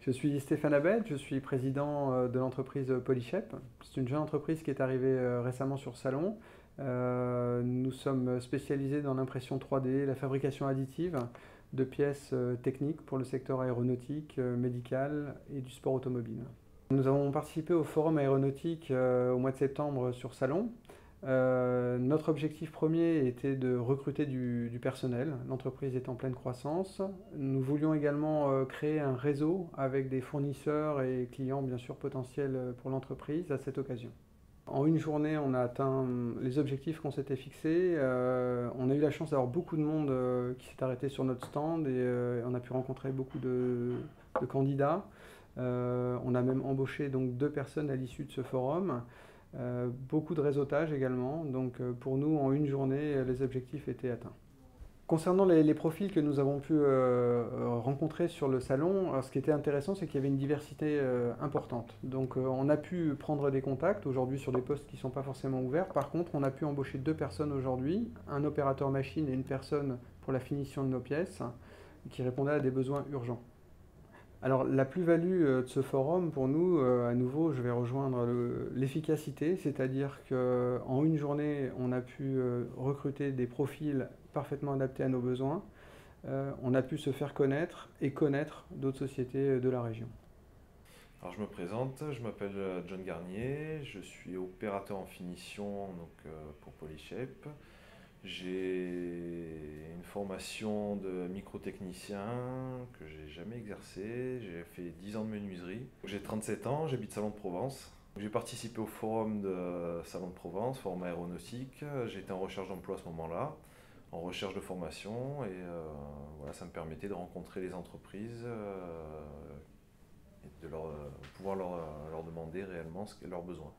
Je suis Stéphane Abed, je suis président de l'entreprise Polyshep. C'est une jeune entreprise qui est arrivée récemment sur Salon. Nous sommes spécialisés dans l'impression 3D, la fabrication additive de pièces techniques pour le secteur aéronautique, médical et du sport automobile. Nous avons participé au forum aéronautique au mois de septembre sur Salon. Notre objectif premier était de recruter du personnel. L'entreprise est en pleine croissance. Nous voulions également créer un réseau avec des fournisseurs et clients bien sûr potentiels pour l'entreprise à cette occasion. En une journée, on a atteint les objectifs qu'on s'était fixés. On a eu la chance d'avoir beaucoup de monde qui s'est arrêté sur notre stand et on a pu rencontrer beaucoup de candidats. On a même embauché donc 2 personnes à l'issue de ce forum. Beaucoup de réseautage également, donc pour nous en une journée les objectifs étaient atteints. Concernant les profils que nous avons pu rencontrer sur le salon, alors ce qui était intéressant c'est qu'il y avait une diversité importante. Donc on a pu prendre des contacts aujourd'hui sur des postes qui ne sont pas forcément ouverts. Par contre on a pu embaucher 2 personnes aujourd'hui, un opérateur machine et une personne pour la finition de nos pièces qui répondaient à des besoins urgents. Alors la plus-value de ce forum pour nous, à nouveau, je vais rejoindre l'efficacité, c'est-à-dire qu'en une journée, on a pu recruter des profils parfaitement adaptés à nos besoins. On a pu se faire connaître et connaître d'autres sociétés de la région. Alors je me présente, je m'appelle John Garnier, je suis opérateur en finition pour Polyshep. J'ai une formation de microtechnicien que j'ai jamais exercé. J'ai fait 10 ans de menuiserie. J'ai 37 ans, j'habite Salon de Provence. J'ai participé au forum de Salon de Provence, forum aéronautique. J'étais en recherche d'emploi à ce moment-là, en recherche de formation. Et voilà, ça me permettait de rencontrer les entreprises et de pouvoir leur demander réellement ce qu'est leurs besoins.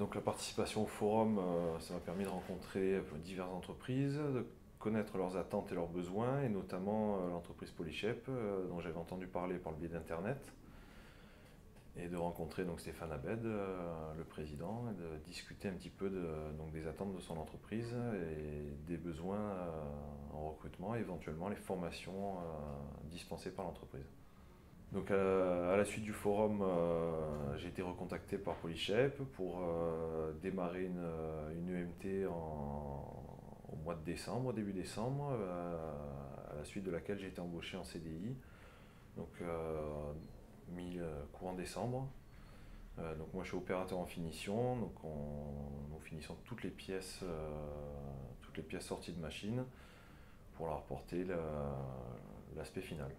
Donc la participation au forum, ça m'a permis de rencontrer diverses entreprises, de connaître leurs attentes et leurs besoins, et notamment l'entreprise Polyshep, dont j'avais entendu parler par le biais d'Internet, et de rencontrer donc Stéphane Abed, le président, et de discuter un petit peu des attentes de son entreprise et des besoins en recrutement, et éventuellement les formations dispensées par l'entreprise. Donc à la suite du forum, j'ai été recontacté par Polyshep pour démarrer une EMT au mois de décembre, début décembre, à la suite de laquelle j'ai été embauché en CDI, donc courant décembre. Donc moi je suis opérateur en finition, donc nous finissons toutes les pièces sorties de machine pour leur apporter l'aspect final.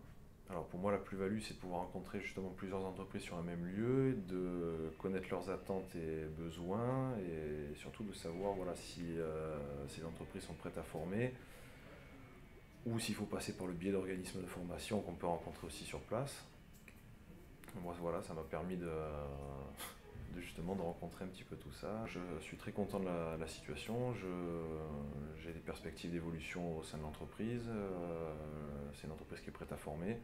Alors pour moi la plus-value c'est de pouvoir rencontrer justement plusieurs entreprises sur un même lieu, de connaître leurs attentes et besoins et surtout de savoir voilà, si ces entreprises sont prêtes à former ou s'il faut passer par le biais d'organismes de formation qu'on peut rencontrer aussi sur place. Moi voilà, ça m'a permis justement de rencontrer un petit peu tout ça. Je suis très content de la situation, j'ai des perspectives d'évolution au sein de l'entreprise, c'est une entreprise qui est prête à former.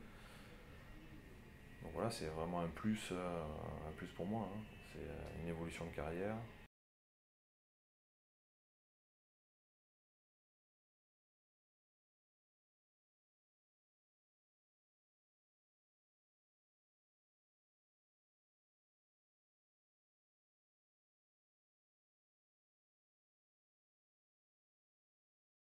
Donc voilà, c'est vraiment un plus pour moi, hein. C'est une évolution de carrière.